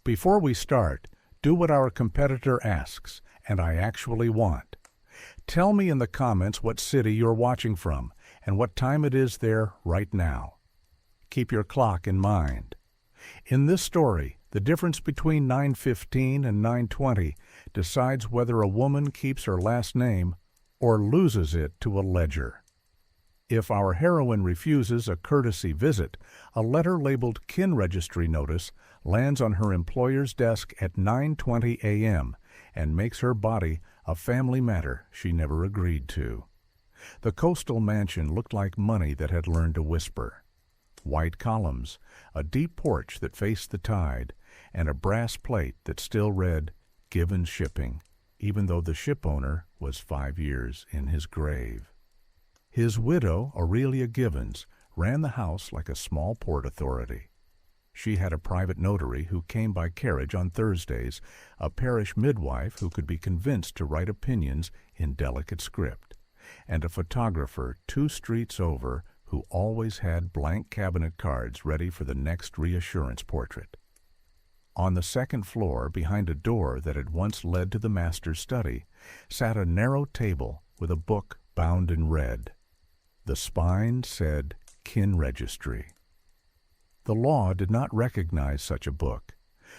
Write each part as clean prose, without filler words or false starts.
Before we start, do what our competitor asks, and I actually want. Tell me in the comments what city you're watching from and what time it is there right now. Keep your clock in mind. In this story, the difference between 9:15 and 9:20 decides whether a woman keeps her last name or loses it to a ledger. If our heroine refuses a courtesy visit, a letter labeled kin registry notice lands on her employer's desk at 9:20 a.m. and makes her body a family matter she never agreed to. The coastal mansion looked like money that had learned to whisper. White columns, a deep porch that faced the tide, and a brass plate that still read, "Givens Shipping," even though the shipowner was 5 years in his grave. His widow, Aurelia Givens, ran the house like a small port authority. She had a private notary who came by carriage on Thursdays, a parish midwife who could be convinced to write opinions in delicate script, and a photographer 2 streets over who always had blank cabinet cards ready for the next reassurance portrait. On the second floor, behind a door that had once led to the master's study, sat a narrow table with a book bound in red. The spine said Kin Registry. The law did not recognize such a book.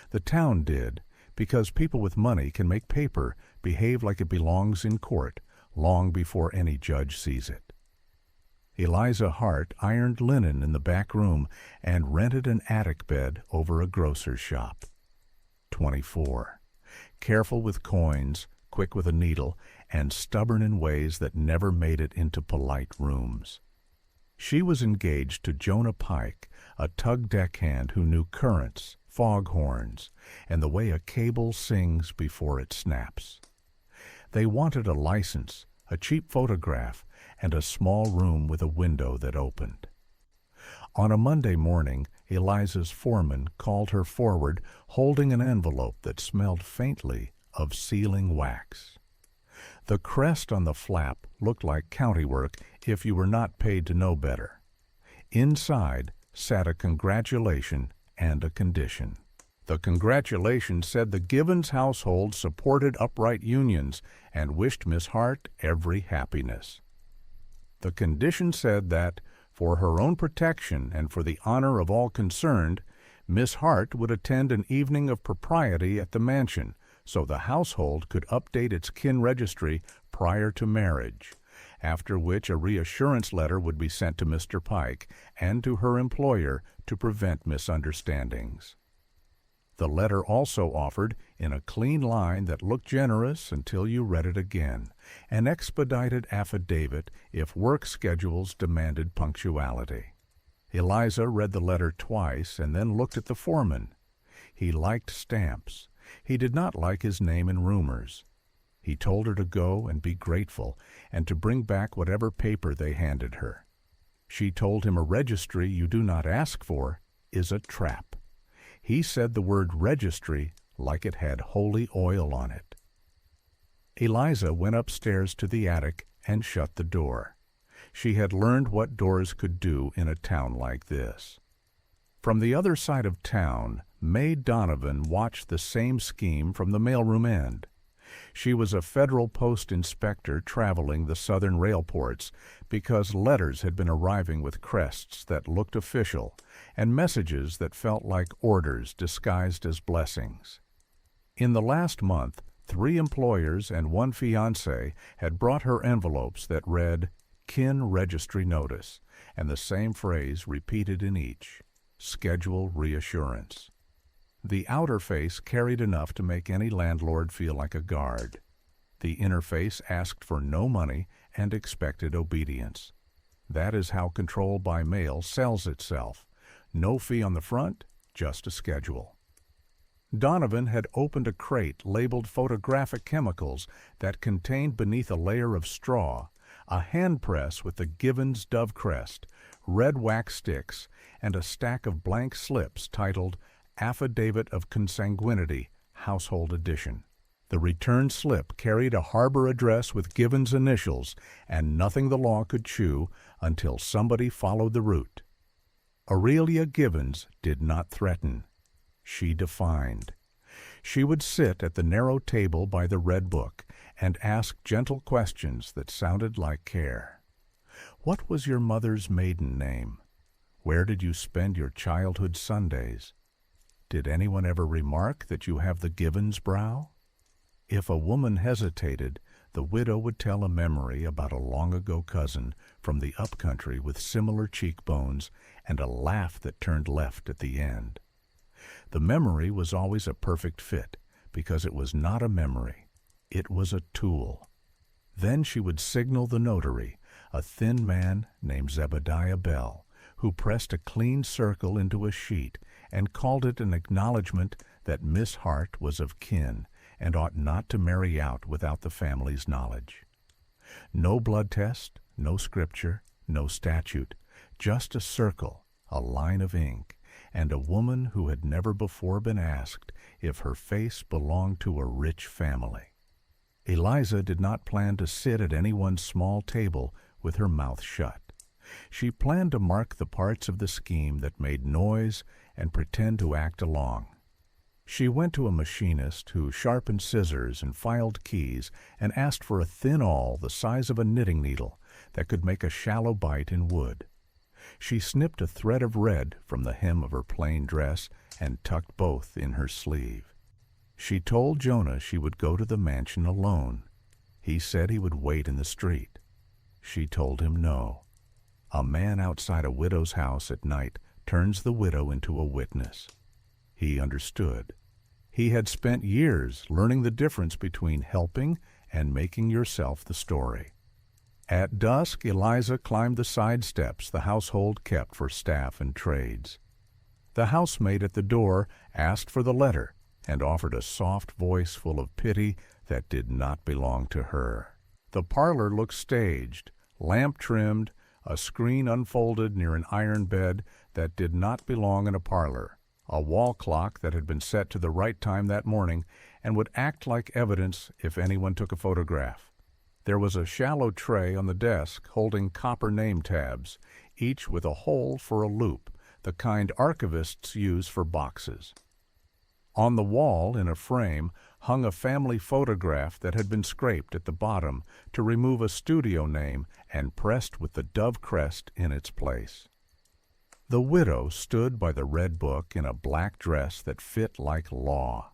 The town did, because people with money can make paper behave like it belongs in court long before any judge sees it. Eliza Hart ironed linen in the back room and rented an attic bed over a grocer's shop. 24. Careful with coins, quick with a needle, and stubborn in ways that never made it into polite rooms. She was engaged to Jonah Pike, a tug deckhand who knew currents, foghorns, and the way a cable sings before it snaps. They wanted a license, a cheap photograph, and a small room with a window that opened. On a Monday morning, Eliza's foreman called her forward holding an envelope that smelled faintly of sealing wax. The crest on the flap looked like county work if you were not paid to know better. Inside sat a congratulation and a condition. The congratulation said the Givens household supported upright unions and wished Miss Hart every happiness. The condition said that, for her own protection and for the honor of all concerned, Miss Hart would attend an evening of propriety at the mansion so the household could update its kin registry prior to marriage, after which a reassurance letter would be sent to Mr. Pike and to her employer to prevent misunderstandings. The letter also offered, in a clean line that looked generous until you read it again, an expedited affidavit if work schedules demanded punctuality. Eliza read the letter twice and then looked at the foreman. He liked stamps. He did not like his name in rumors. He told her to go and be grateful and to bring back whatever paper they handed her. She told him a registry you do not ask for is a trap. He said the word registry like it had holy oil on it. Eliza went upstairs to the attic and shut the door. She had learned what doors could do in a town like this. From the other side of town, May Donovan watched the same scheme from the mailroom end. She was a federal post inspector traveling the southern railports because letters had been arriving with crests that looked official and messages that felt like orders disguised as blessings. In the last month, 3 employers and 1 fiancé had brought her envelopes that read, "Kin Registry Notice," and the same phrase repeated in each, "Schedule Reassurance." The outer face carried enough to make any landlord feel like a guard. The inner face asked for no money and expected obedience. That is how control by mail sells itself. No fee on the front, just a schedule. Donovan had opened a crate labeled photographic chemicals that contained beneath a layer of straw a hand press with the Givens dove crest, red wax sticks, and a stack of blank slips titled Affidavit of Consanguinity, Household Edition. The return slip carried a harbor address with Givens' initials and nothing the law could chew until somebody followed the route. Aurelia Givens did not threaten. She defined. She would sit at the narrow table by the red book and ask gentle questions that sounded like care. What was your mother's maiden name? Where did you spend your childhood Sundays? Did anyone ever remark that you have the Gibbons brow? If a woman hesitated, the widow would tell a memory about a long-ago cousin from the upcountry with similar cheekbones and a laugh that turned left at the end. The memory was always a perfect fit because it was not a memory, it was a tool. Then she would signal the notary, a thin man named Zebediah Bell, who pressed a clean circle into a sheet and called it an acknowledgment that Miss Hart was of kin and ought not to marry out without the family's knowledge. No blood test, no scripture, no statute, just a circle, a line of ink, and a woman who had never before been asked if her face belonged to a rich family. Eliza did not plan to sit at anyone's small table with her mouth shut. She planned to mark the parts of the scheme that made noise and pretend to act along. She went to a machinist who sharpened scissors and filed keys and asked for a thin awl the size of a knitting needle that could make a shallow bite in wood. She snipped a thread of red from the hem of her plain dress and tucked both in her sleeve. She told Jonah she would go to the mansion alone. He said he would wait in the street. She told him no. A man outside a widow's house at night turns the widow into a witness. He understood. He had spent years learning the difference between helping and making yourself the story. At dusk, Eliza climbed the side steps the household kept for staff and trades. The housemaid at the door asked for the letter and offered a soft voice full of pity that did not belong to her. The parlor looked staged, lamp trimmed, a screen unfolded near an iron bed that did not belong in a parlor, a wall clock that had been set to the right time that morning and would act like evidence if anyone took a photograph. There was a shallow tray on the desk holding copper name tabs, each with a hole for a loop, the kind archivists use for boxes. On the wall, in a frame, hung a family photograph that had been scraped at the bottom to remove a studio name and pressed with the dove crest in its place. The widow stood by the red book in a black dress that fit like law.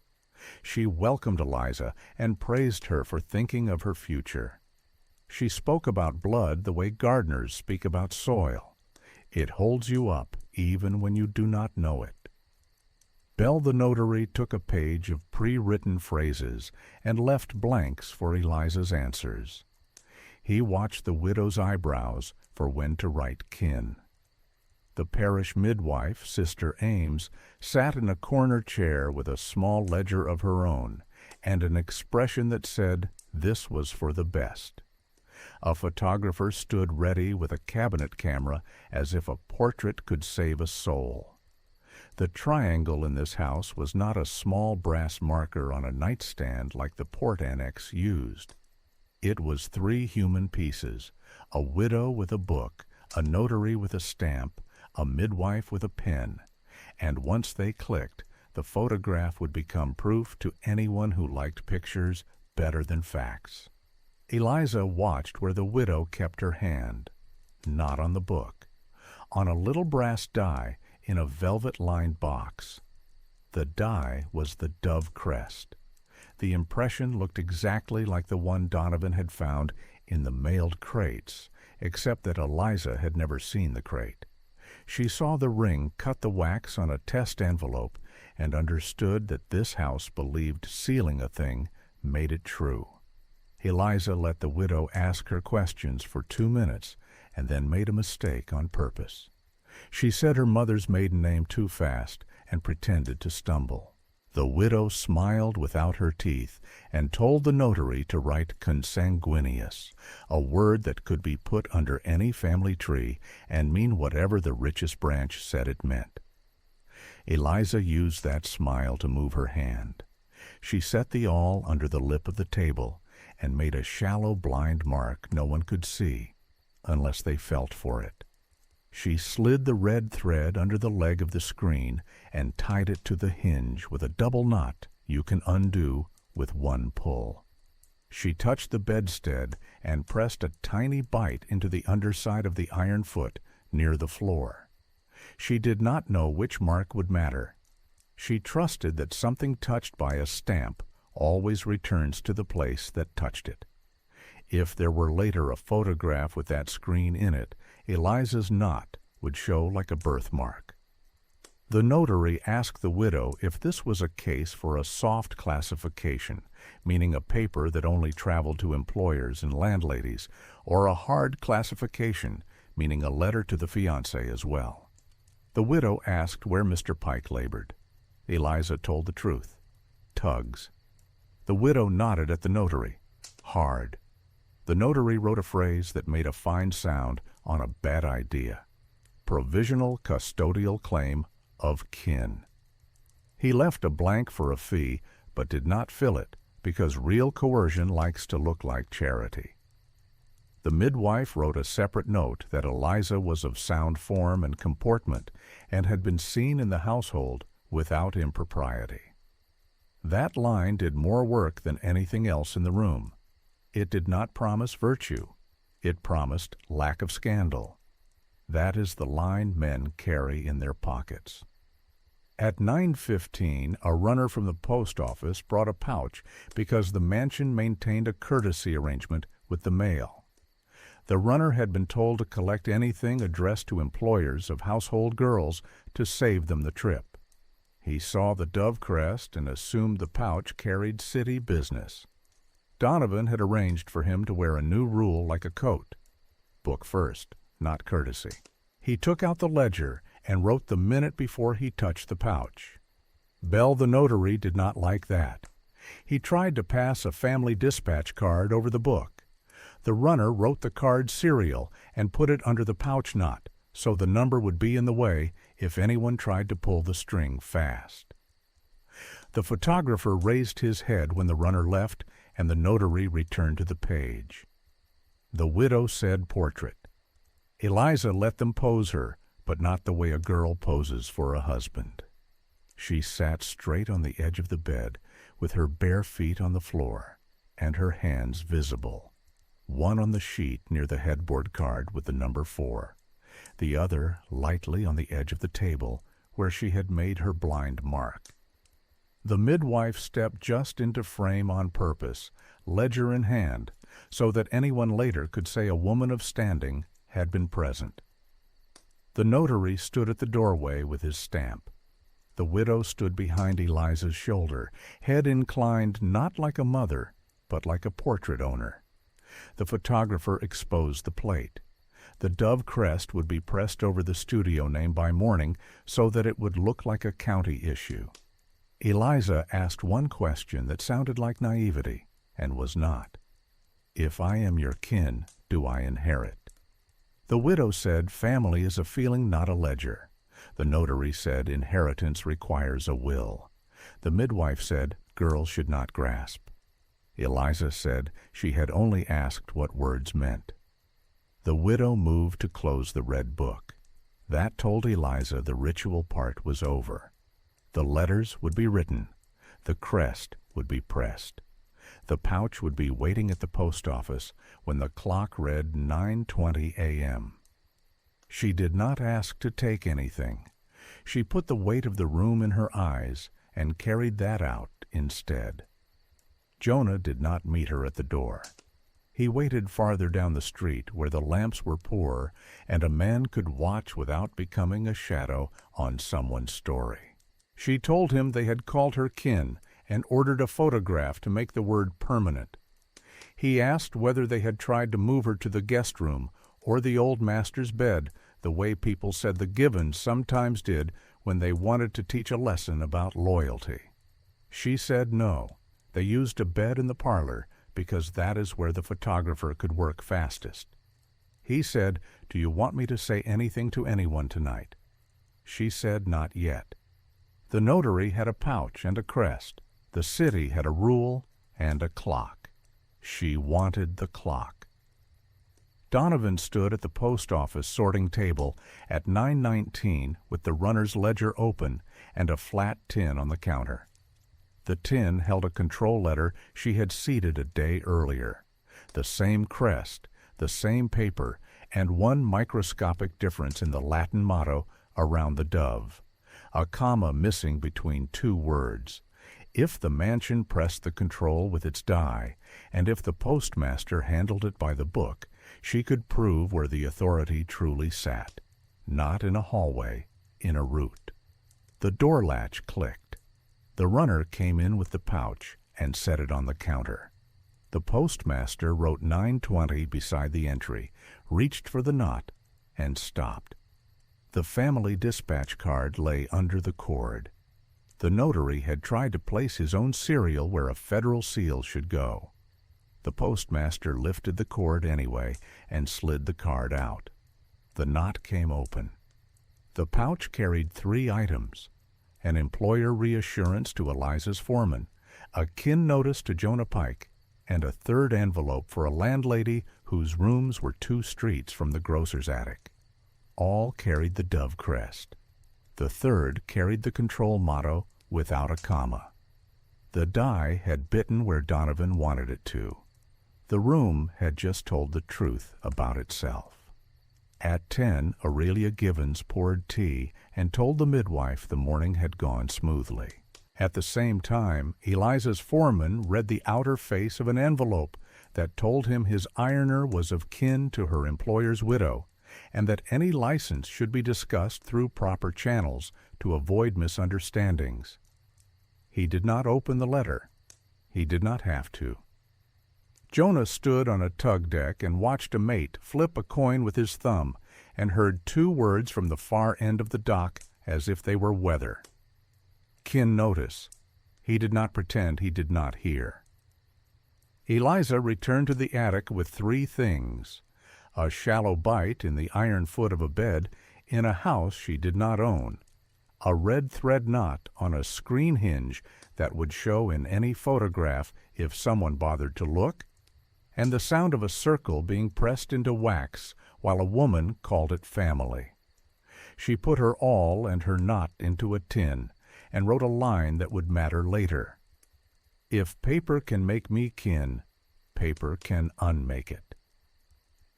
She welcomed Eliza and praised her for thinking of her future. She spoke about blood the way gardeners speak about soil. It holds you up even when you do not know it. Bell the notary took a page of pre-written phrases and left blanks for Eliza's answers. He watched the widow's eyebrows for when to write kin. The parish midwife, Sister Ames, sat in a corner chair with a small ledger of her own and an expression that said this was for the best. A photographer stood ready with a cabinet camera as if a portrait could save a soul. The triangle in this house was not a small brass marker on a nightstand like the port annex used. It was 3 human pieces, a widow with a book, a notary with a stamp, a midwife with a pen, and once they clicked, the photograph would become proof to anyone who liked pictures better than facts. Eliza watched where the widow kept her hand, not on the book, on a little brass die in a velvet-lined box. The die was the dove crest. The impression looked exactly like the one Donovan had found in the mailed crates, except that Eliza had never seen the crate. She saw the ring cut the wax on a test envelope and understood that this house believed sealing a thing made it true. Eliza let the widow ask her questions for 2 minutes and then made a mistake on purpose. She said her mother's maiden name too fast and pretended to stumble. The widow smiled without her teeth and told the notary to write consanguineous, a word that could be put under any family tree and mean whatever the richest branch said it meant. Eliza used that smile to move her hand. She set the awl under the lip of the table and made a shallow blind mark no one could see unless they felt for it. She slid the red thread under the leg of the screen and tied it to the hinge with a double knot you can undo with one pull. She touched the bedstead and pressed a tiny bite into the underside of the iron foot near the floor. She did not know which mark would matter. She trusted that something touched by a stamp always returns to the place that touched it. If there were later a photograph with that screen in it, Eliza's knot would show like a birthmark. The notary asked the widow if this was a case for a soft classification, meaning a paper that only traveled to employers and landladies, or a hard classification, meaning a letter to the fiancé as well. The widow asked where Mr. Pike labored. Eliza told the truth. Tugs. The widow nodded at the notary. Hard. The notary wrote a phrase that made a fine sound on a bad idea. Provisional custodial claim of kin. He left a blank for a fee, but did not fill it, because real coercion likes to look like charity. The midwife wrote a separate note that Eliza was of sound form and comportment, and had been seen in the household without impropriety. That line did more work than anything else in the room. It did not promise virtue. It promised lack of scandal. That is the line men carry in their pockets. At 9:15, a runner from the post office brought a pouch because the mansion maintained a courtesy arrangement with the mail. The runner had been told to collect anything addressed to employers of household girls to save them the trip. He saw the dove crest and assumed the pouch carried city business. Donovan had arranged for him to wear a new rule like a coat. Book first, not courtesy. He took out the ledger and wrote the minute before he touched the pouch. Bell the notary did not like that. He tried to pass a family dispatch card over the book. The runner wrote the card serial and put it under the pouch knot, so the number would be in the way if anyone tried to pull the string fast. The photographer raised his head when the runner left, and the notary returned to the page. The widow said portrait. Eliza let them pose her, but not the way a girl poses for a husband. She sat straight on the edge of the bed, with her bare feet on the floor, and her hands visible. One on the sheet near the headboard card with the number 4, the other lightly on the edge of the table where she had made her blind mark. The midwife stepped just into frame on purpose, ledger in hand, so that anyone later could say a woman of standing had been present. The notary stood at the doorway with his stamp. The widow stood behind Eliza's shoulder, head inclined not like a mother, but like a portrait owner. The photographer exposed the plate. The dove crest would be pressed over the studio name by morning so that it would look like a county issue. Eliza asked one question that sounded like naivety, and was not. If I am your kin, do I inherit? The widow said family is a feeling, not a ledger. The notary said inheritance requires a will. The midwife said girls should not grasp. Eliza said she had only asked what words meant. The widow moved to close the red book. That told Eliza the ritual part was over. The letters would be written. The crest would be pressed. The pouch would be waiting at the post office when the clock read 9:20 a.m. She did not ask to take anything. She put the weight of the room in her eyes and carried that out instead. Jonah did not meet her at the door. He waited farther down the street where the lamps were poor and a man could watch without becoming a shadow on someone's story. She told him they had called her kin and ordered a photograph to make the word permanent. He asked whether they had tried to move her to the guest room or the old master's bed, the way people said the Givens sometimes did when they wanted to teach a lesson about loyalty. She said no. They used a bed in the parlor because that is where the photographer could work fastest. He said, "Do you want me to say anything to anyone tonight?" She said not yet. The notary had a pouch and a crest. The city had a rule and a clock. She wanted the clock. Donovan stood at the post office sorting table at 9:19 with the runner's ledger open and a flat tin on the counter. The tin held a control letter she had seeded a day earlier. The same crest, the same paper, and one microscopic difference in the Latin motto around the dove. A comma missing between two words. If the mansion pressed the control with its die, and if the postmaster handled it by the book, she could prove where the authority truly sat. Not in a hallway, in a route. The door latch clicked. The runner came in with the pouch and set it on the counter. The postmaster wrote 9:20 beside the entry, reached for the knot, and stopped. The family dispatch card lay under the cord. The notary had tried to place his own serial where a federal seal should go. The postmaster lifted the cord anyway and slid the card out. The knot came open. The pouch carried 3 items: an employer reassurance to Eliza's foreman, a kin notice to Jonah Pike, and a third envelope for a landlady whose rooms were 2 streets from the grocer's attic. All carried the dove crest. The third carried the control motto without a comma. The die had bitten where Donovan wanted it to. The room had just told the truth about itself. At 10, Aurelia Givens poured tea and told the midwife the morning had gone smoothly. At the same time, Eliza's foreman read the outer face of an envelope that told him his ironer was of kin to her employer's widow, and that any license should be discussed through proper channels to avoid misunderstandings. He did not open the letter. He did not have to. Jonah stood on a tug deck and watched a mate flip a coin with his thumb and heard 2 words from the far end of the dock as if they were weather. Kin notice. He did not pretend he did not hear. Eliza returned to the attic with 3 things: a shallow bite in the iron foot of a bed in a house she did not own, a red thread knot on a screen hinge that would show in any photograph if someone bothered to look, and the sound of a circle being pressed into wax while a woman called it family. She put her awl and her knot into a tin and wrote a line that would matter later. If paper can make me kin, paper can unmake it.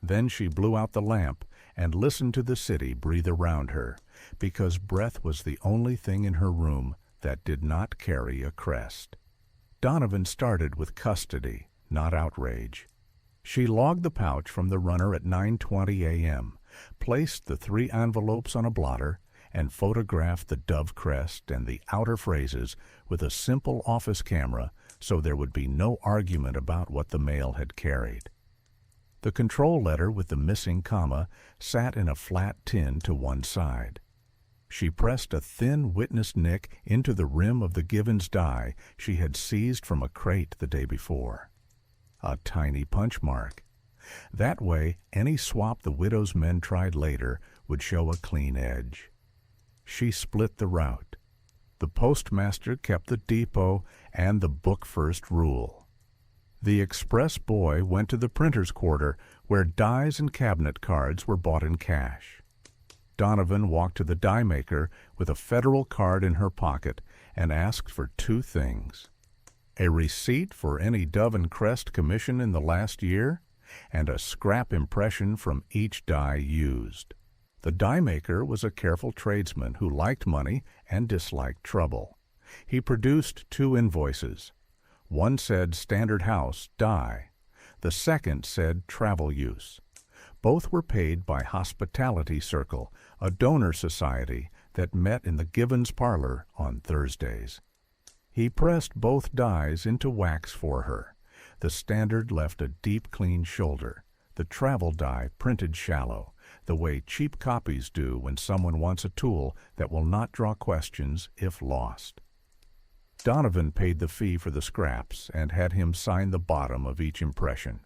Then she blew out the lamp and listened to the city breathe around her, because breath was the only thing in her room that did not carry a crest. Donovan started with custody, not outrage. She logged the pouch from the runner at 9:20 a.m., placed the 3 envelopes on a blotter, and photographed the dove crest and the outer phrases with a simple office camera so there would be no argument about what the mail had carried. The control letter with the missing comma sat in a flat tin to one side. She pressed a thin witness nick into the rim of the Givens die she had seized from a crate the day before. A tiny punch mark. That way, any swap the widow's men tried later would show a clean edge. She split the route. The postmaster kept the depot and the book-first rule. The express boy went to the printer's quarter where dies and cabinet cards were bought in cash. Donovan walked to the die maker with a federal card in her pocket and asked for 2 things: a receipt for any dove and crest commission in the last year, and a scrap impression from each die used. The die maker was a careful tradesman who liked money and disliked trouble. He produced 2 invoices. One said Standard House, die. The second said travel use. Both were paid by Hospitality Circle, a donor society that met in the Givens parlor on Thursdays. He pressed both dies into wax for her. The Standard left a deep, clean shoulder. The travel die printed shallow, the way cheap copies do when someone wants a tool that will not draw questions if lost. Donovan paid the fee for the scraps and had him sign the bottom of each impression.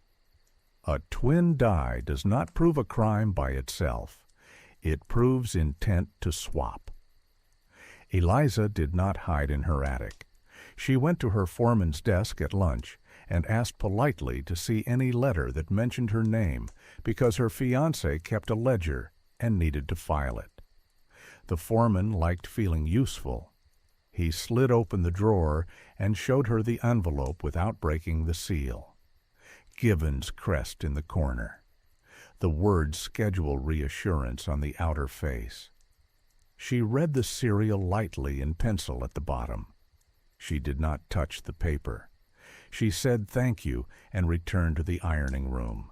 A twin die does not prove a crime by itself. It proves intent to swap. Eliza did not hide in her attic. She went to her foreman's desk at lunch and asked politely to see any letter that mentioned her name because her fiancé kept a ledger and needed to file it. The foreman liked feeling useful. He slid open the drawer and showed her the envelope without breaking the seal. Gibbons' crest in the corner. The word schedule reassurance on the outer face. She read the serial lightly in pencil at the bottom. She did not touch the paper. She said thank you and returned to the ironing room.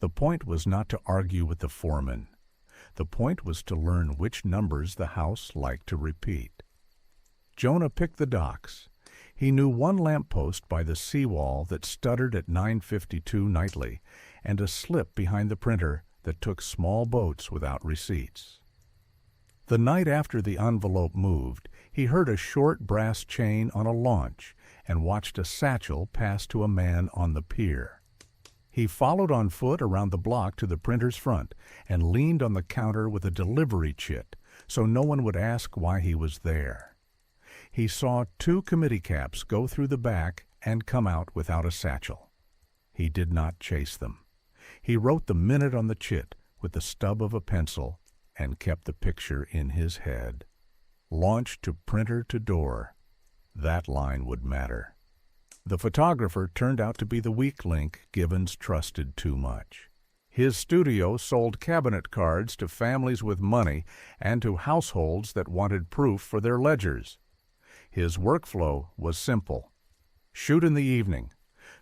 The point was not to argue with the foreman. The point was to learn which numbers the house liked to repeat. Jonah picked the docks. He knew one lamppost by the seawall that stuttered at 9:52 nightly, and a slip behind the printer that took small boats without receipts. The night after the envelope moved, he heard a short brass chain on a launch and watched a satchel pass to a man on the pier. He followed on foot around the block to the printer's front and leaned on the counter with a delivery chit so no one would ask why he was there. He saw 2 committee caps go through the back and come out without a satchel. He did not chase them. He wrote the minute on the chit with the stub of a pencil and kept the picture in his head. Launch to printer to door. That line would matter. The photographer turned out to be the weak link Gibbons trusted too much. His studio sold cabinet cards to families with money and to households that wanted proof for their ledgers. His workflow was simple. Shoot in the evening.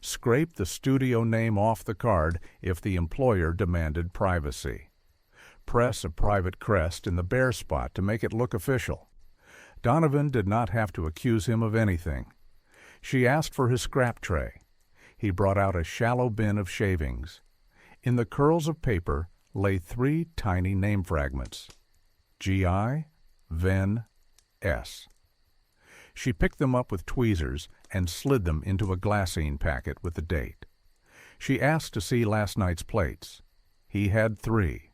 Scrape the studio name off the card if the employer demanded privacy. Press a private crest in the bare spot to make it look official. Donovan did not have to accuse him of anything. She asked for his scrap tray. He brought out a shallow bin of shavings. In the curls of paper lay 3 tiny name fragments. G.I., Ven, S. She picked them up with tweezers and slid them into a glassine packet with the date. She asked to see last night's plates. He had 3.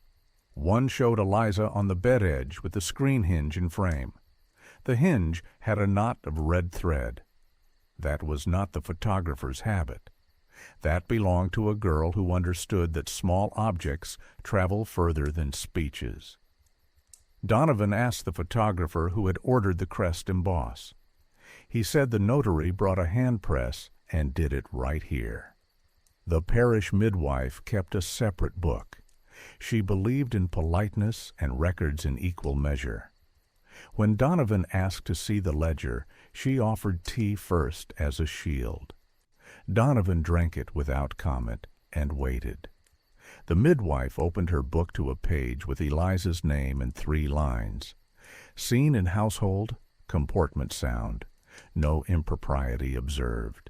One showed Eliza on the bed edge with the screen hinge and frame. The hinge had a knot of red thread. That was not the photographer's habit. That belonged to a girl who understood that small objects travel further than speeches. Donovan asked the photographer who had ordered the crest emboss. He said the notary brought a hand press and did it right here. The parish midwife kept a separate book. She believed in politeness and records in equal measure. When Donovan asked to see the ledger, she offered tea first as a shield. Donovan drank it without comment and waited. The midwife opened her book to a page with Eliza's name and 3 lines. Seen in household, comportment sound. No impropriety observed.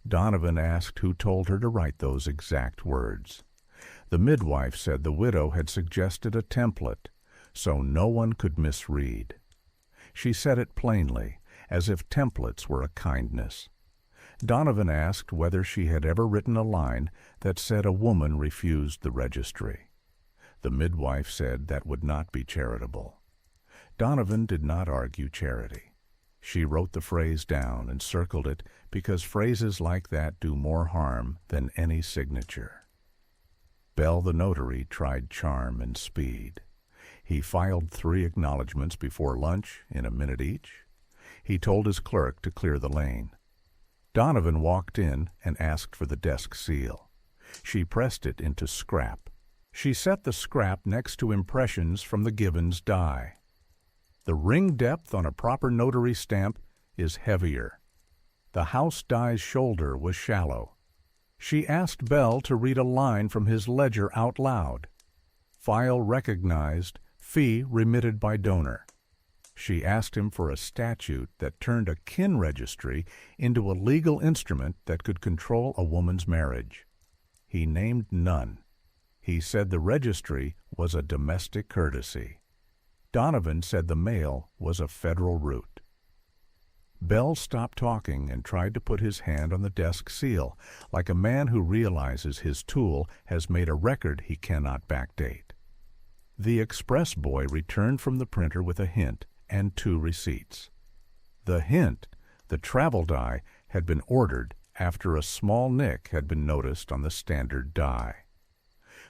Donovan asked who told her to write those exact words. The midwife said the widow had suggested a template, so no one could misread. She said it plainly, as if templates were a kindness. Donovan asked whether she had ever written a line that said a woman refused the registry. The midwife said that would not be charitable. Donovan did not argue charity. She wrote the phrase down and circled it because phrases like that do more harm than any signature. Bell the notary tried charm and speed. He filed 3 acknowledgments before lunch in a minute each. He told his clerk to clear the lane. Donovan walked in and asked for the desk seal. She pressed it into scrap. She set the scrap next to impressions from the Gibbons die. The ring depth on a proper notary stamp is heavier. The house die's shoulder was shallow. She asked Bell to read a line from his ledger out loud. File recognized, fee remitted by donor. She asked him for a statute that turned a kin registry into a legal instrument that could control a woman's marriage. He named none. He said the registry was a domestic courtesy. Donovan said the mail was a federal route. Bell stopped talking and tried to put his hand on the desk seal, like a man who realizes his tool has made a record he cannot backdate. The express boy returned from the printer with a hint and 2 receipts. The hint, the travel die, had been ordered after a small nick had been noticed on the standard die.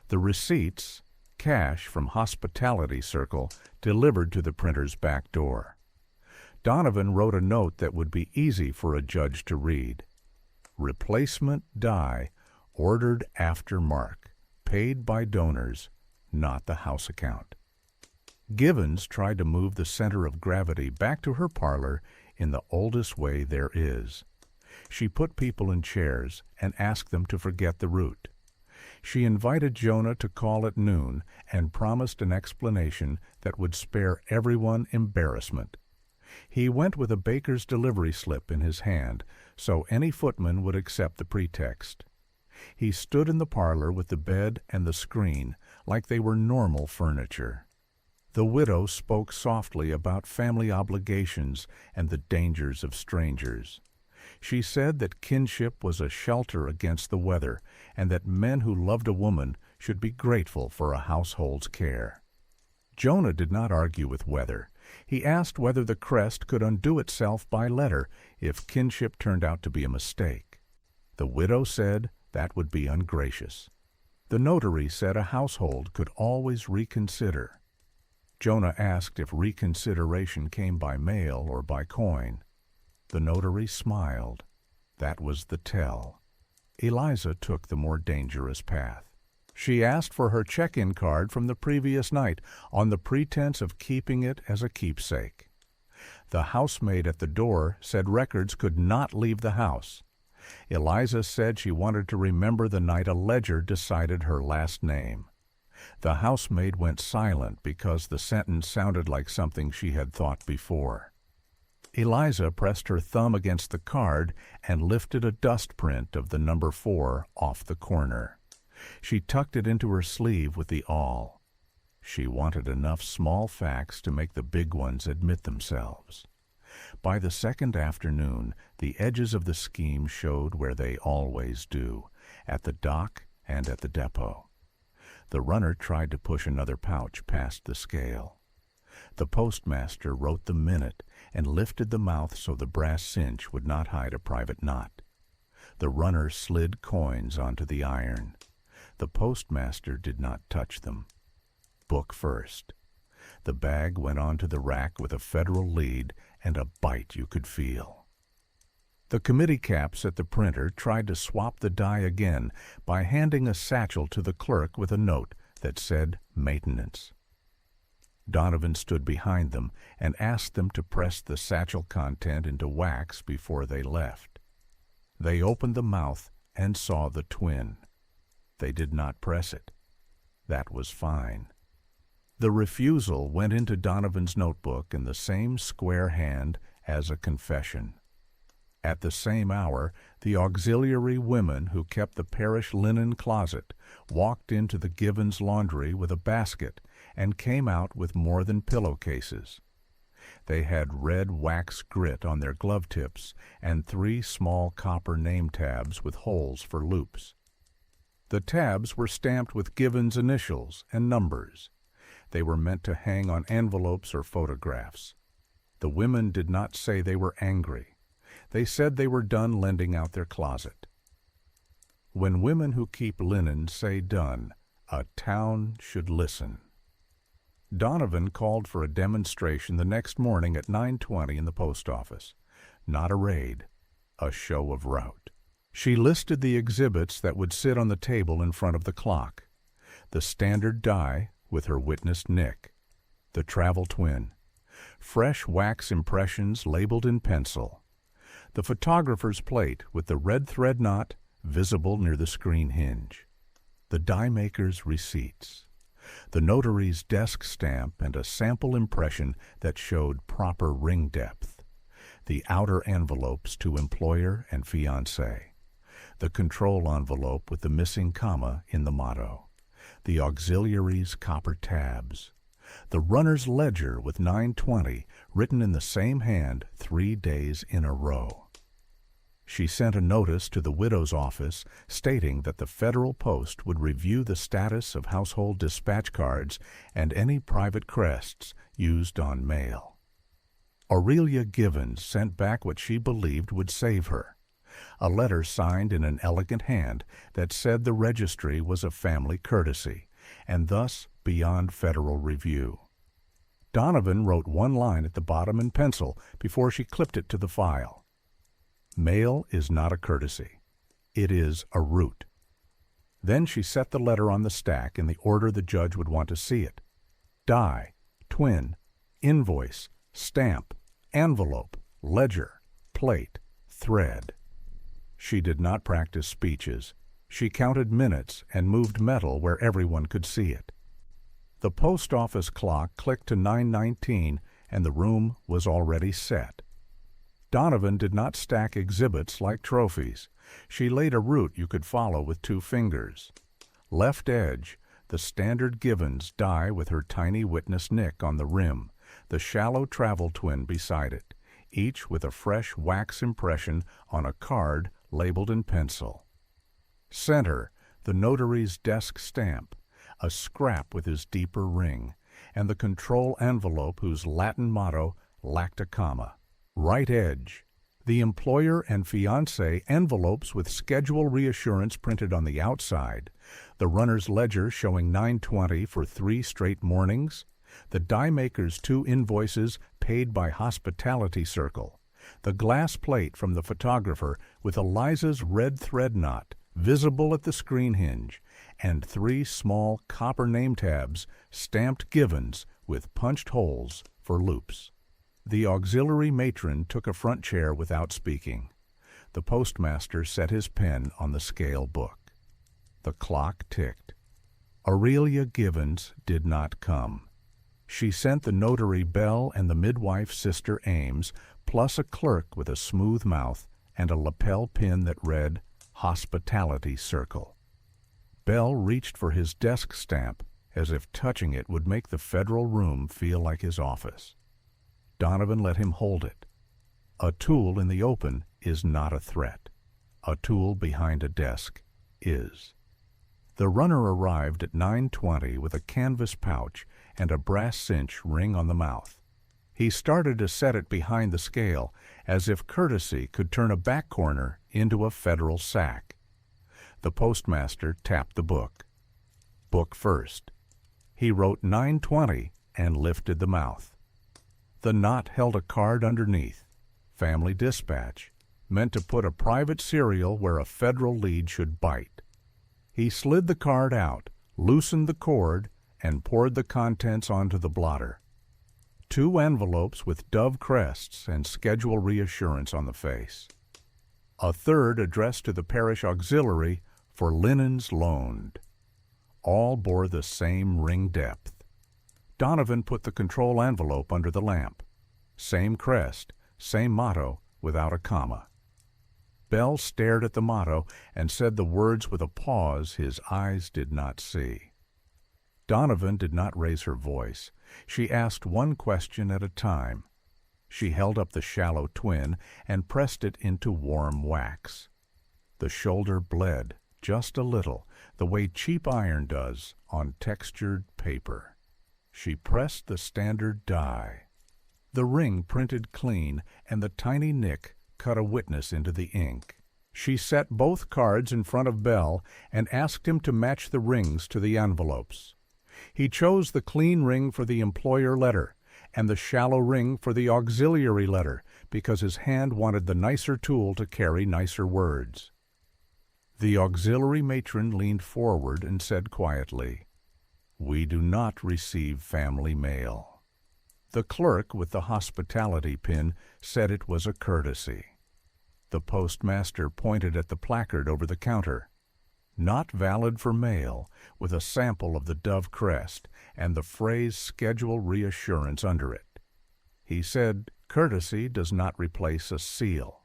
The receipts, cash from Hospitality Circle, delivered to the printer's back door. Donovan wrote a note that would be easy for a judge to read. Replacement die ordered after mark, paid by donors, not the house account. Givens tried to move the center of gravity back to her parlor in the oldest way there is. She put people in chairs and asked them to forget the route. She invited Jonah to call at noon and promised an explanation that would spare everyone embarrassment. He went with a baker's delivery slip in his hand, so any footman would accept the pretext. He stood in the parlor with the bed and the screen like they were normal furniture. The widow spoke softly about family obligations and the dangers of strangers. She said that kinship was a shelter against the weather, and that men who loved a woman should be grateful for a household's care. Jonah did not argue with weather. He asked whether the crest could undo itself by letter if kinship turned out to be a mistake. The widow said that would be ungracious. The notary said a household could always reconsider. Jonah asked if reconsideration came by mail or by coin. The notary smiled. That was the tell. Eliza took the more dangerous path. She asked for her check-in card from the previous night on the pretense of keeping it as a keepsake. The housemaid at the door said records could not leave the house. Eliza said she wanted to remember the night a ledger decided her last name. The housemaid went silent because the sentence sounded like something she had thought before. Eliza pressed her thumb against the card and lifted a dust print of the number 4 off the corner. She tucked it into her sleeve with the awl. She wanted enough small facts to make the big ones admit themselves. By the second afternoon, the edges of the scheme showed where they always do, at the dock and at the depot. The runner tried to push another pouch past the scale. The postmaster wrote the minute and lifted the mouth so the brass cinch would not hide a private knot. The runner slid coins onto the iron. The postmaster did not touch them. Book first. The bag went onto the rack with a federal lead and a bite you could feel. The committee caps at the printer tried to swap the die again by handing a satchel to the clerk with a note that said maintenance. Donovan stood behind them and asked them to press the satchel content into wax before they left. They opened the mouth and saw the twin. They did not press it. That was fine. The refusal went into Donovan's notebook in the same square hand as a confession. At the same hour, the auxiliary women who kept the parish linen closet walked into the Givens laundry with a basket and came out with more than pillowcases. They had red wax grit on their glove tips and 3 small copper name tabs with holes for loops. The tabs were stamped with Givens' initials and numbers. They were meant to hang on envelopes or photographs. The women did not say they were angry. They said they were done lending out their closet. When women who keep linen say done, a town should listen. Donovan called for a demonstration the next morning at 9:20 in the post office. Not a raid, a show of route. She listed the exhibits that would sit on the table in front of the clock. The standard die with her witness Nick. The travel twin. Fresh wax impressions labeled in pencil. The photographer's plate with the red thread knot visible near the screen hinge. The die maker's receipts. The notary's desk stamp and a sample impression that showed proper ring depth. The outer envelopes to employer and fiancé. The control envelope with the missing comma in the motto. The auxiliary's copper tabs. The runner's ledger with 9:20 written in the same hand 3 days in a row. She sent a notice to the widow's office stating that the Federal Post would review the status of household dispatch cards and any private crests used on mail. Aurelia Givens sent back what she believed would save her. A letter signed in an elegant hand that said the registry was a family courtesy, and thus beyond federal review. Donovan wrote one line at the bottom in pencil before she clipped it to the file. Mail is not a courtesy. It is a route. Then she set the letter on the stack in the order the judge would want to see it. Die, twin, invoice, stamp, envelope, ledger, plate, thread. She did not practice speeches. She counted minutes and moved metal where everyone could see it. The post office clock clicked to 9:19 and the room was already set. Donovan did not stack exhibits like trophies. She laid a route you could follow with 2 fingers. Left edge, the standard Givens die with her tiny witness nick on the rim, the shallow travel twin beside it, each with a fresh wax impression on a card labeled in pencil. Center, the notary's desk stamp, a scrap with his deeper ring, and the control envelope whose Latin motto lacked a comma. Right edge, the employer and fiancé envelopes with schedule reassurance printed on the outside, the runner's ledger showing 9:20 for 3 straight mornings, the die maker's 2 invoices paid by Hospitality Circle, the glass plate from the photographer with Eliza's red thread knot visible at the screen hinge, and 3 small copper name tabs stamped Givens with punched holes for loops. The auxiliary matron took a front chair without speaking. The postmaster set his pen on the scale book. The clock ticked. Aurelia Givens did not come. She sent the notary Bell and the midwife Sister Ames, plus a clerk with a smooth mouth and a lapel pin that read Hospitality Circle. Bell reached for his desk stamp as if touching it would make the federal room feel like his office. Donovan let him hold it. A tool in the open is not a threat. A tool behind a desk is. The runner arrived at 9:20 with a canvas pouch and a brass cinch ring on the mouth. He started to set it behind the scale, as if courtesy could turn a back corner into a federal sack. The postmaster tapped the book. Book first. He wrote 9:20 and lifted the mouth. The knot held a card underneath. Family Dispatch, meant to put a private serial where a federal lead should bite. He slid the card out, loosened the cord, and poured the contents onto the blotter. 2 envelopes with dove crests and schedule reassurance on the face. A third addressed to the parish auxiliary for linens loaned. All bore the same ring depth. Donovan put the control envelope under the lamp. Same crest, same motto, without a comma. Bell stared at the motto and said the words with a pause his eyes did not see. Donovan did not raise her voice. She asked one question at a time. She held up the shallow twin and pressed it into warm wax. The shoulder bled just a little, the way cheap iron does on textured paper. She pressed the standard die. The ring printed clean, and the tiny nick cut a witness into the ink. She set both cards in front of Bell and asked him to match the rings to the envelopes. He chose the clean ring for the employer letter and the shallow ring for the auxiliary letter because his hand wanted the nicer tool to carry nicer words. The auxiliary matron leaned forward and said quietly, "We do not receive family mail." The clerk with the hospitality pin said it was a courtesy. The postmaster pointed at the placard over the counter. Not valid for mail, with a sample of the dove crest and the phrase schedule reassurance under it. He said, courtesy does not replace a seal.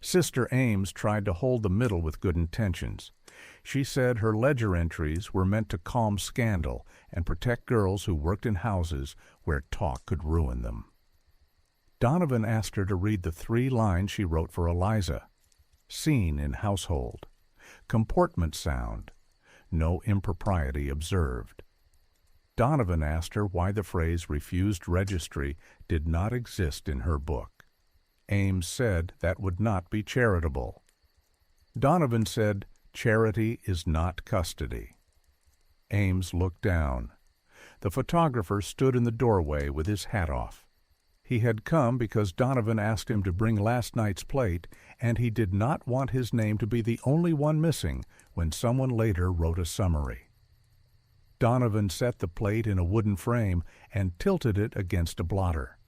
Sister Ames tried to hold the middle with good intentions. She said her ledger entries were meant to calm scandal and protect girls who worked in houses where talk could ruin them. Donovan asked her to read the 3 lines she wrote for Eliza. Scene in household. Comportment sound. No impropriety observed. Donovan asked her why the phrase refused registry did not exist in her book. Ames said that would not be charitable. Donovan said charity is not custody. Ames looked down. The photographer stood in the doorway with his hat off. He had come because Donovan asked him to bring last night's plate, and he did not want his name to be the only one missing when someone later wrote a summary. Donovan set the plate in a wooden frame and tilted it against a blotter.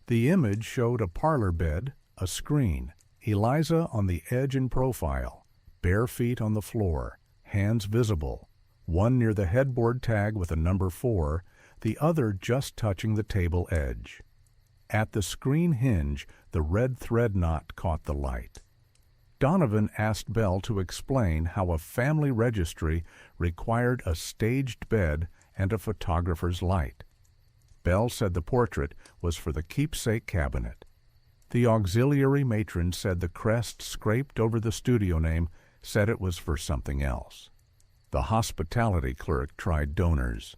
The image showed a parlor bed, a screen, Eliza on the edge in profile, bare feet on the floor, hands visible, one near the headboard tag with a number 4, the other just touching the table edge. At the screen hinge, the red thread knot caught the light. Donovan asked Bell to explain how a family registry required a staged bed and a photographer's light. Bell said the portrait was for the keepsake cabinet. The auxiliary matron said the crest scraped over the studio name said it was for something else. The hospitality clerk tried donors.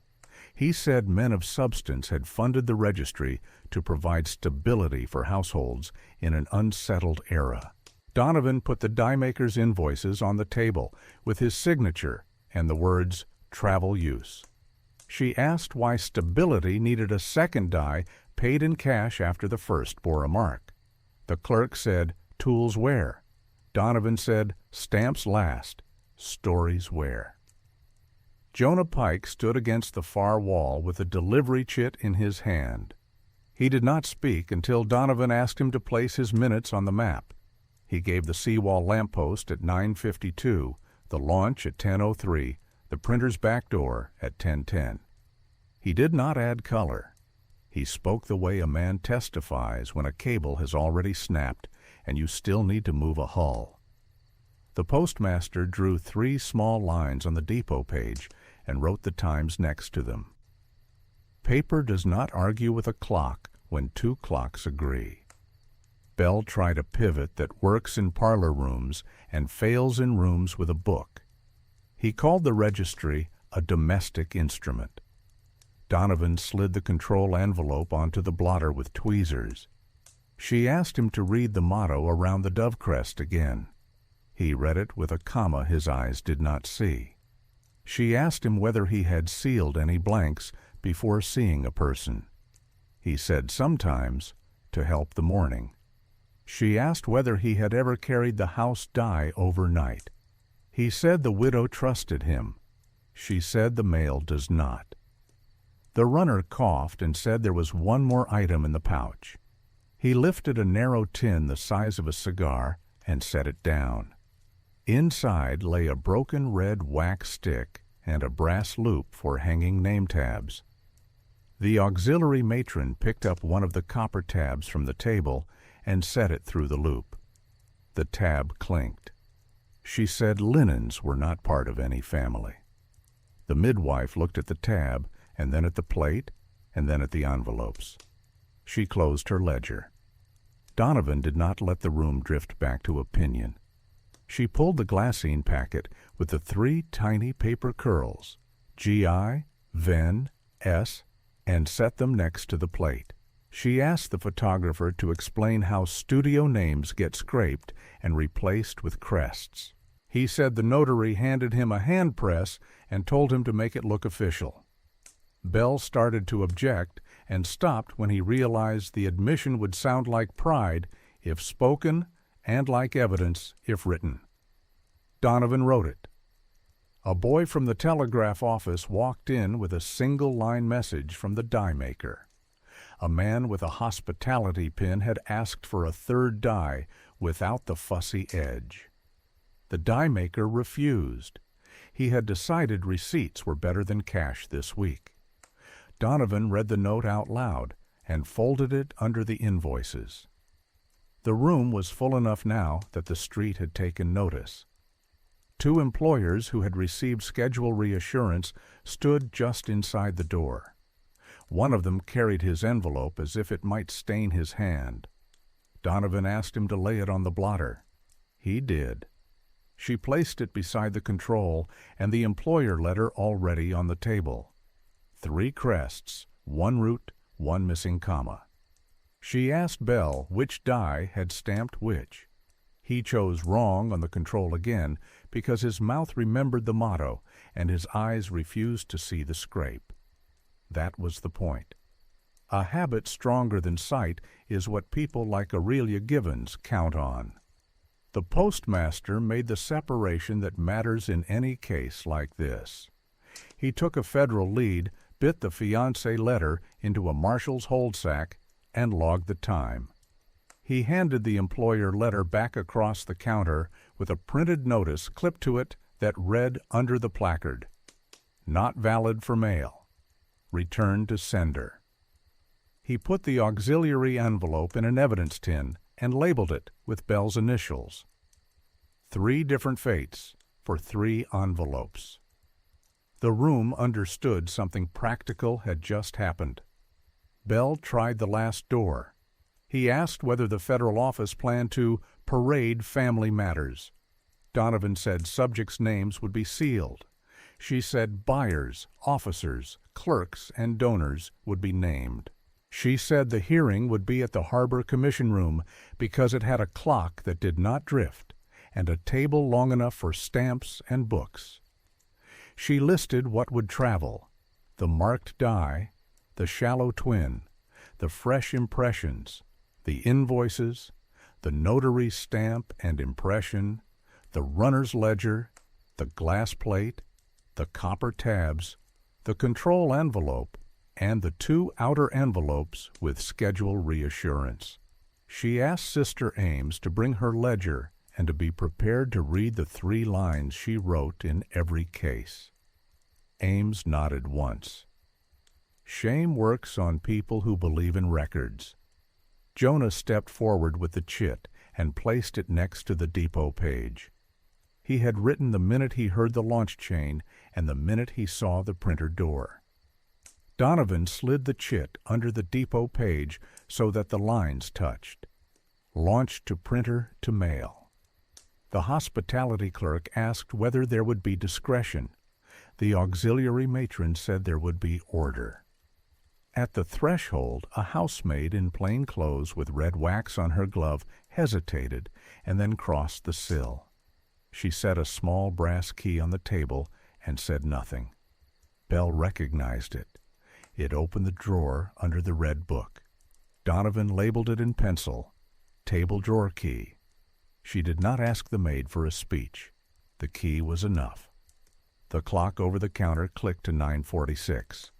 He said men of substance had funded the registry to provide stability for households in an unsettled era. Donovan put the die maker's invoices on the table with his signature and the words, "Travel use." She asked why stability needed a second die paid in cash after the first bore a mark. The clerk said, "Tools where?" Donovan said, "Stamps last, stories where." Jonah Pike stood against the far wall with a delivery chit in his hand. He did not speak until Donovan asked him to place his minutes on the map. He gave the seawall lamppost at 9:52, the launch at 10:03, the printer's back door at 10:10. He did not add color. He spoke the way a man testifies when a cable has already snapped and you still need to move a hull. The postmaster drew 3 small lines on the depot page and wrote the times next to them. Paper does not argue with a clock when 2 clocks agree. Bell tried a pivot that works in parlor rooms and fails in rooms with a book. He called the registry a domestic instrument. Donovan slid the control envelope onto the blotter with tweezers. She asked him to read the motto around the dove crest again. He read it with a comma his eyes did not see. She asked him whether he had sealed any blanks before seeing a person. He said sometimes, to help the mourning. She asked whether he had ever carried the house die overnight. He said the widow trusted him. She said the mail does not. The runner coughed and said there was one more item in the pouch. He lifted a narrow tin the size of a cigar and set it down. Inside lay a broken red wax stick and a brass loop for hanging name tabs. The auxiliary matron picked up one of the copper tabs from the table and set it through the loop. The tab clinked. She said linens were not part of any family. The midwife looked at the tab, and then at the plate, and then at the envelopes. She closed her ledger. Donovan did not let the room drift back to opinion. She pulled the glassine packet with the 3 tiny paper curls, GI, Ven, S, and set them next to the plate. She asked the photographer to explain how studio names get scraped and replaced with crests. He said the notary handed him a hand press and told him to make it look official. Bell started to object and stopped when he realized the admission would sound like pride if spoken and like evidence if written. Donovan wrote it. A boy from the telegraph office walked in with a single-line message from the die maker. A man with a hospitality pin had asked for a 3rd die without the fussy edge. The die maker refused. He had decided receipts were better than cash this week. Donovan read the note out loud and folded it under the invoices. The room was full enough now that the street had taken notice. 2 employers who had received schedule reassurance stood just inside the door. One of them carried his envelope as if it might stain his hand. Donovan asked him to lay it on the blotter. He did. She placed it beside the control and the employer letter already on the table. 3 crests, 1 root, 1 missing comma. She asked Bell which die had stamped which. He chose wrong on the control again because his mouth remembered the motto and his eyes refused to see the scrape. That was the point. A habit stronger than sight is what people like Aurelia Givens count on. The postmaster made the separation that matters in any case like this. He took a federal lead, bit the fiancé letter into a marshal's hold sack, and logged the time. He handed the employer letter back across the counter with a printed notice clipped to it that read under the placard, "Not valid for mail. Return to sender." He put the auxiliary envelope in an evidence tin and labeled it with Bell's initials. 3 different fates for 3 envelopes. The room understood something practical had just happened. Bell tried the last door. He asked whether the federal office planned to parade family matters. Donovan said subjects' names would be sealed. She said buyers, officers, clerks, and donors would be named. She said the hearing would be at the Harbor Commission Room because it had a clock that did not drift and a table long enough for stamps and books. She listed what would travel: the marked die, the shallow twin, the fresh impressions, the invoices, the notary's stamp and impression, the runner's ledger, the glass plate, the copper tabs, the control envelope, and the 2 outer envelopes with schedule reassurance. She asked Sister Ames to bring her ledger and to be prepared to read the 3 lines she wrote in every case. Ames nodded once. Shame works on people who believe in records. Jonah stepped forward with the chit and placed it next to the depot page. He had written the minute he heard the launch chain and the minute he saw the printer door. Donovan slid the chit under the depot page so that the lines touched. Launch to printer to mail. The hospitality clerk asked whether there would be discretion. The auxiliary matron said there would be order. At the threshold, a housemaid in plain clothes with red wax on her glove hesitated and then crossed the sill. She set a small brass key on the table and said nothing. Bell recognized it. It opened the drawer under the red book. Donovan labeled it in pencil, "Table drawer key." She did not ask the maid for a speech. The key was enough. The clock over the counter clicked to 9:46.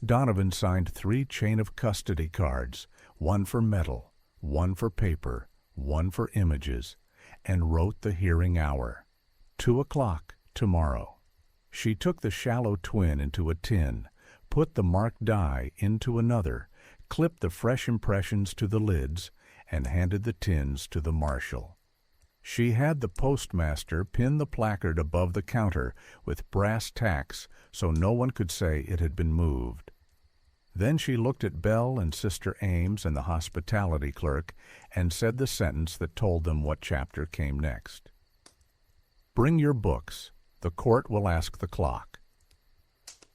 Donovan signed 3 chain of custody cards, 1 for metal, 1 for paper, 1 for images, and wrote the hearing hour, 2 o'clock tomorrow. She took the shallow twin into a tin, put the marked die into another, clipped the fresh impressions to the lids, and handed the tins to the marshal. She had the postmaster pin the placard above the counter with brass tacks so no one could say it had been moved. Then she looked at Bell and Sister Ames and the hospitality clerk and said the sentence that told them what chapter came next. "Bring your books. The court will ask the clock."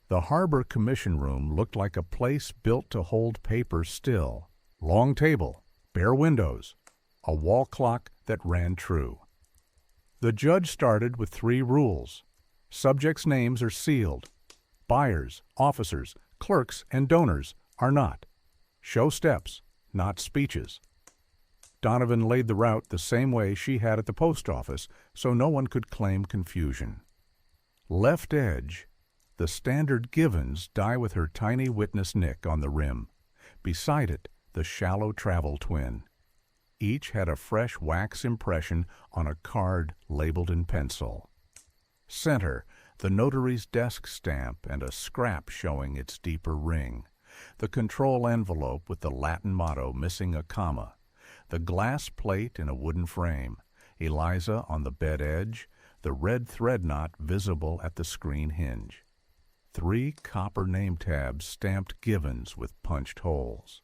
The Harbor Commission Room looked like a place built to hold paper still. Long table, bare windows, a wall clock that ran true. The judge started with 3 rules. Subjects' names are sealed. Buyers, officers, clerks, and donors are not. Show steps, not speeches. Donovan laid the route the same way she had at the post office, so no one could claim confusion. Left edge, the standard Givens die with her tiny witness nick on the rim. Beside it, the shallow travel twin. Each had a fresh wax impression on a card labeled in pencil. Center, the notary's desk stamp and a scrap showing its deeper ring. The control envelope with the Latin motto missing a comma. The glass plate in a wooden frame. Eliza on the bed edge. The red thread knot visible at the screen hinge. 3 copper name tabs stamped Givens with punched holes.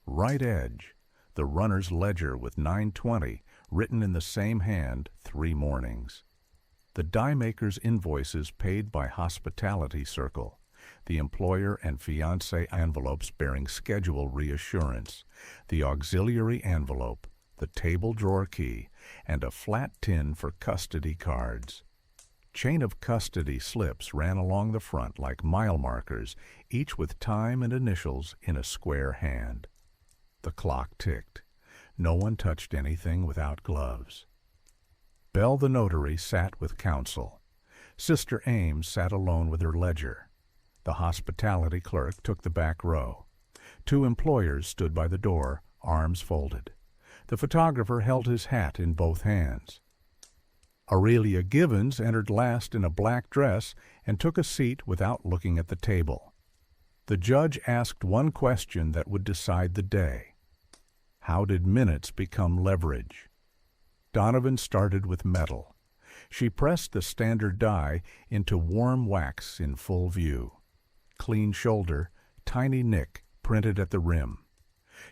Right edge, the runner's ledger with 920 written in the same hand 3 mornings. The die maker's invoices paid by Hospitality Circle. The employer and fiancé envelopes bearing schedule reassurance. The auxiliary envelope, the table drawer key, and a flat tin for custody cards. Chain of custody slips ran along the front like mile markers, each with time and initials in a square hand. The clock ticked. No one touched anything without gloves. Belle the notary sat with counsel. Sister Ames sat alone with her ledger. The hospitality clerk took the back row. 2 employers stood by the door, arms folded. The photographer held his hat in both hands. Aurelia Givens entered last in a black dress and took a seat without looking at the table. The judge asked one question that would decide the day. How did minutes become leverage? Donovan started with metal. She pressed the standard die into warm wax in full view. Clean shoulder, tiny nick printed at the rim.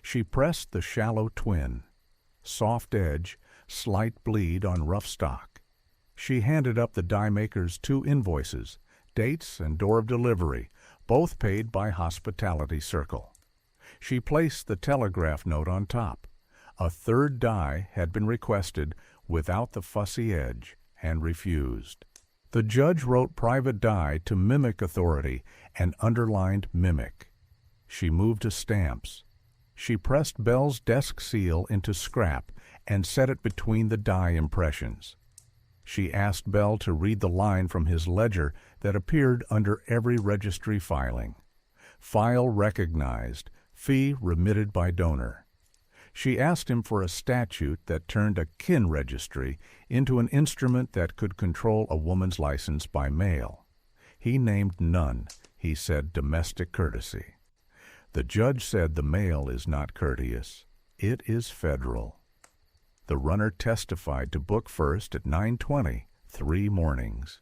She pressed the shallow twin. Soft edge, slight bleed on rough stock. She handed up the die maker's 2 invoices, dates and door of delivery, both paid by Hospitality Circle. She placed the telegraph note on top. A 3rd die had been requested without the fussy edge and refused. The judge wrote private die to mimic authority and underlined mimic. She moved to stamps. She pressed Belle's desk seal into scrap and set it between the die impressions. She asked Belle to read the line from his ledger that appeared under every registry filing. File recognized, fee remitted by donor. She asked him for a statute that turned a kin registry into an instrument that could control a woman's license by mail. He named none. He said domestic courtesy. The judge said the mail is not courteous. It is federal. The runner testified to book first at 9:20, 3 mornings.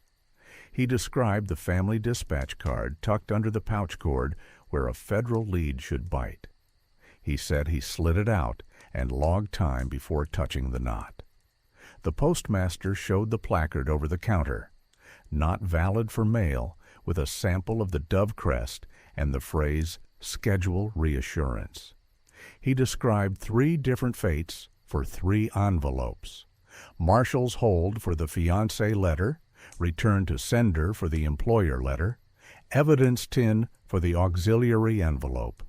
He described the family dispatch card tucked under the pouch cord where a federal lead should bite. He said he slid it out and logged time before touching the knot. The postmaster showed the placard over the counter, "Not valid for mail," with a sample of the dove crest and the phrase, "Schedule reassurance." He described 3 different fates for 3 envelopes. Marshal's hold for the fiancé letter, return to sender for the employer letter, evidence tin for the auxiliary envelope.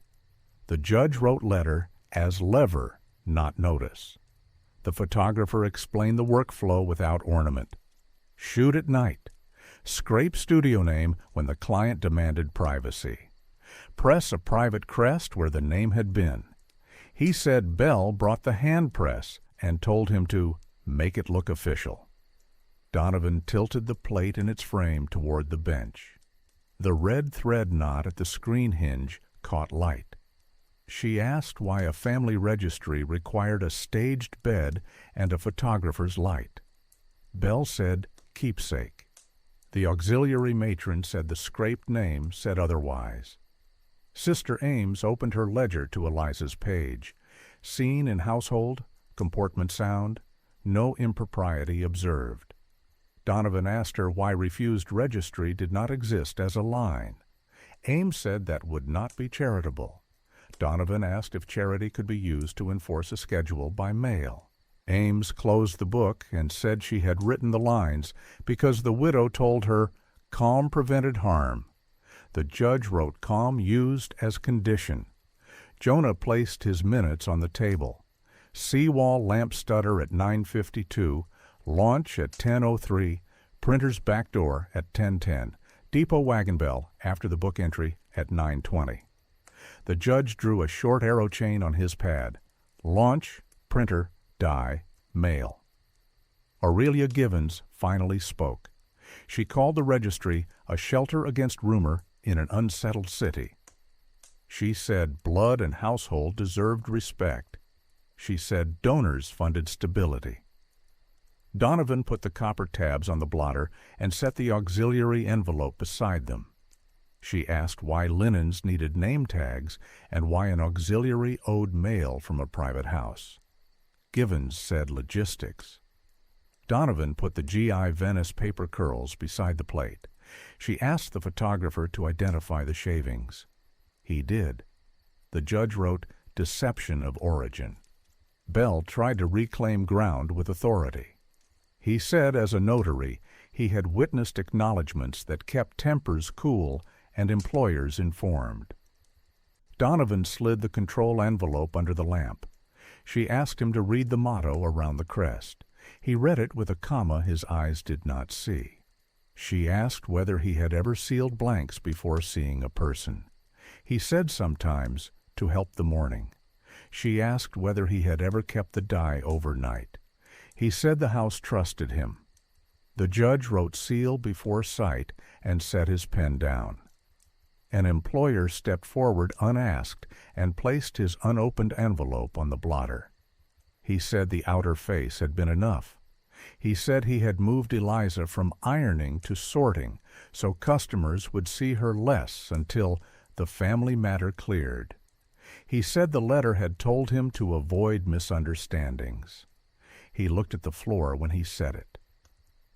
The judge wrote letter as lever, not notice. The photographer explained the workflow without ornament. Shoot at night. Scrape studio name when the client demanded privacy. Press a private crest where the name had been. He said Belle brought the hand press and told him to make it look official. Donovan tilted the plate in its frame toward the bench. The red thread knot at the screen hinge caught light. She asked why a family registry required a staged bed and a photographer's light. Belle said keepsake. The auxiliary matron said the scraped name said otherwise. Sister Ames opened her ledger to Eliza's page. Scene in household, comportment sound, no impropriety observed. Donovan asked her why refused registry did not exist as a line. Ames said that would not be charitable. Donovan asked if charity could be used to enforce a schedule by mail. Ames closed the book and said she had written the lines because the widow told her calm prevented harm. The judge wrote calm used as condition. Jonah placed his minutes on the table. Seawall lamp stutter at 9:52, launch at 10:03, printer's back door at 10:10, depot wagon bell after the book entry at 9:20. The judge drew a short arrow chain on his pad. Launch, printer, die, mail. Aurelia Givens finally spoke. She called the registry a shelter against rumor in an unsettled city. She said blood and household deserved respect. She said donors funded stability. Donovan put the copper tabs on the blotter and set the auxiliary envelope beside them. She asked why linens needed name tags and why an auxiliary owed mail from a private house. Givens said logistics. Donovan put the GI Venice paper curls beside the plate. She asked the photographer to identify the shavings. He did. The judge wrote deception of origin. Belle tried to reclaim ground with authority. He said as a notary He had witnessed acknowledgments that kept tempers cool and employers informed. Donovan slid the control envelope under the lamp. She asked him to read the motto around the crest. He read it with a comma his eyes did not see. She asked whether he had ever sealed blanks before seeing a person. He said sometimes, to help the morning. She asked whether he had ever kept the die overnight. He said the house trusted him. The judge wrote seal before sight and set his pen down. An employer stepped forward unasked and placed his unopened envelope on the blotter. He said the outer face had been enough. He said he had moved Eliza from ironing to sorting so customers would see her less until the family matter cleared. He said the letter had told him to avoid misunderstandings. He looked at the floor when he said it.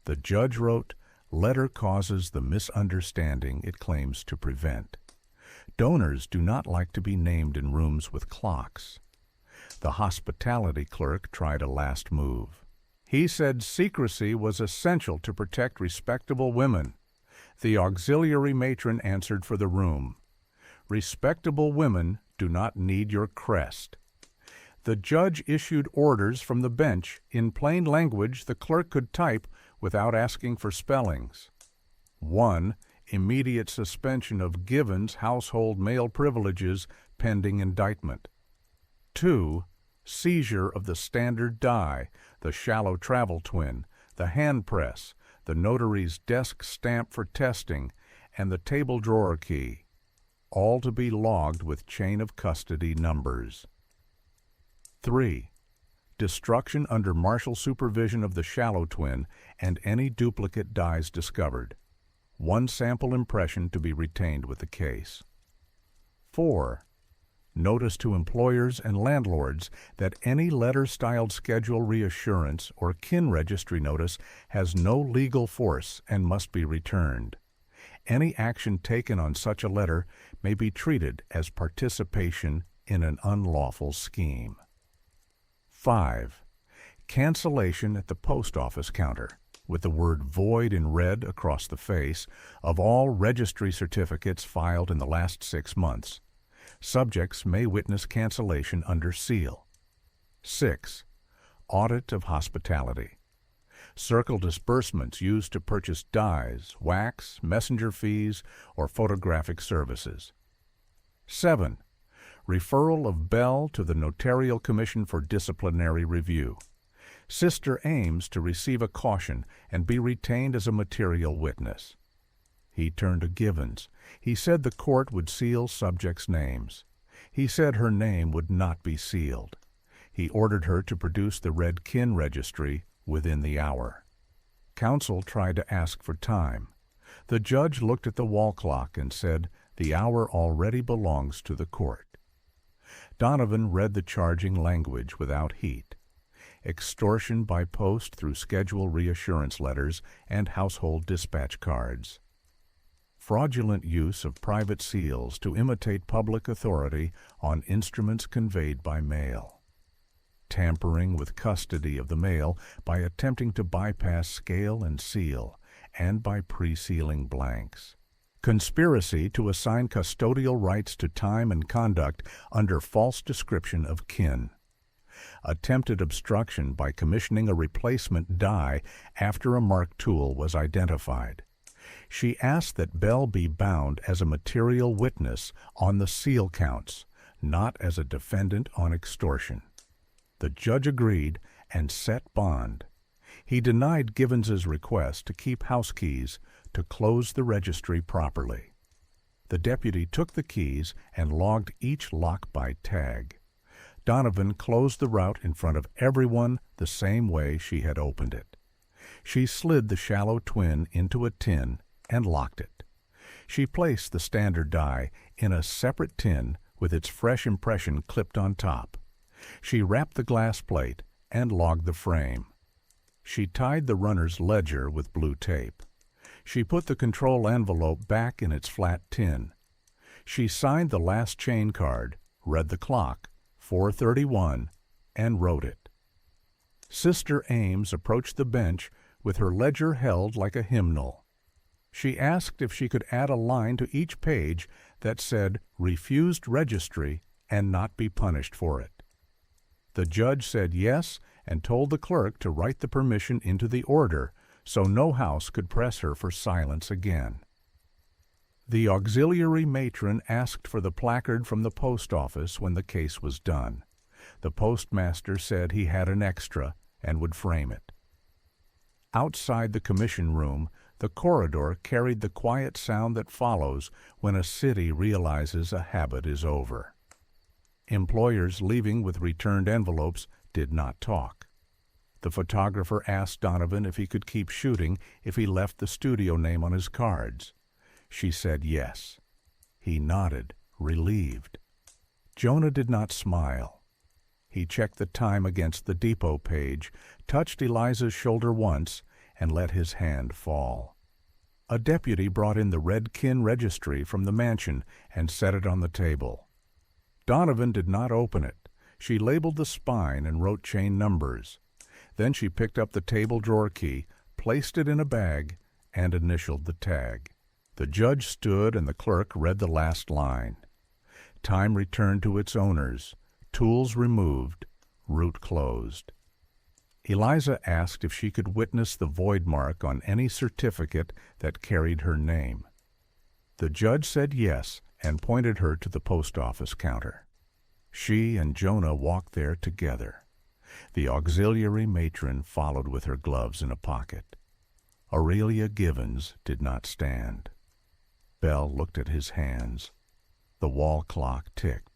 The judge wrote, "Letter causes the misunderstanding it claims to prevent." Donors do not like to be named in rooms with clocks. The hospitality clerk tried a last move. He said secrecy was essential to protect respectable women. The auxiliary matron answered for the room. Respectable women do not need your crest. The judge issued orders from the bench in plain language the clerk could type without asking for spellings. 1. Immediate suspension of Given's household male privileges pending indictment. 2. Seizure of the standard die, the shallow travel twin, the hand press, the notary's desk stamp for testing, and the table drawer key, all to be logged with chain of custody numbers. 3. Destruction under martial supervision of the shallow twin and any duplicate dies discovered. 1 sample impression to be retained with the case. 4. Notice to employers and landlords that any letter-styled schedule reassurance or kin registry notice has no legal force and must be returned. Any action taken on such a letter may be treated as participation in an unlawful scheme. 5. Cancellation at the post office counter, with the word void in red across the face, of all registry certificates filed in the last 6 months. Subjects may witness cancellation under seal. 6. Audit of hospitality. Circle disbursements used to purchase dyes, wax, messenger fees, or photographic services. 7. Referral of Bell to the Notarial Commission for Disciplinary Review. Sister aims to receive a caution and be retained as a material witness. He turned to Givens. He said the court would seal subjects' names. He said her name would not be sealed. He ordered her to produce the red kin registry within the hour. Counsel tried to ask for time. The judge looked at the wall clock and said, "The hour already belongs to the court." Donovan read the charging language without heat. Extortion by post through schedule reassurance letters and household dispatch cards. Fraudulent use of private seals to imitate public authority on instruments conveyed by mail. Tampering with custody of the mail by attempting to bypass scale and seal, and by pre-sealing blanks. Conspiracy to assign custodial rights to time and conduct under false description of kin. Attempted obstruction by commissioning a replacement die after a marked tool was identified. She asked that Bell be bound as a material witness on the seal counts, not as a defendant on extortion. The judge agreed and set bond. He denied Givens's request to keep house keys to close the registry properly. The deputy took the keys and logged each lock by tag. Donovan closed the route in front of everyone the same way she had opened it. She slid the shallow twin into a tin and locked it. She placed the standard die in a separate tin with its fresh impression clipped on top. She wrapped the glass plate and logged the frame. She tied the runner's ledger with blue tape. She put the control envelope back in its flat tin. She signed the last chain card, read the clock, 4:31, and wrote it. Sister Ames approached the bench with her ledger held like a hymnal. She asked if she could add a line to each page that said, "Refused registry and not be punished for it." The judge said yes and told the clerk to write the permission into the order so no house could press her for silence again. The auxiliary matron asked for the placard from the post office when the case was done. The postmaster said he had an extra and would frame it. Outside the commission room, the corridor carried the quiet sound that follows when a city realizes a habit is over. Employers leaving with returned envelopes did not talk. The photographer asked Donovan if he could keep shooting if he left the studio name on his cards. She said yes. He nodded, relieved. Jonah did not smile. He checked the time against the depot page, touched Eliza's shoulder once, and let his hand fall. A deputy brought in the red kin registry from the mansion and set it on the table. Donovan did not open it. She labeled the spine and wrote chain numbers. Then she picked up the table drawer key, placed it in a bag, and initialed the tag. The judge stood and the clerk read the last line. Time returned to its owners. Tools removed. Route closed. Eliza asked if she could witness the void mark on any certificate that carried her name. The judge said yes and pointed her to the post office counter. She and Jonah walked there together. The auxiliary matron followed with her gloves in a pocket. Aurelia Givens did not stand. Bell looked at his hands. The wall clock ticked.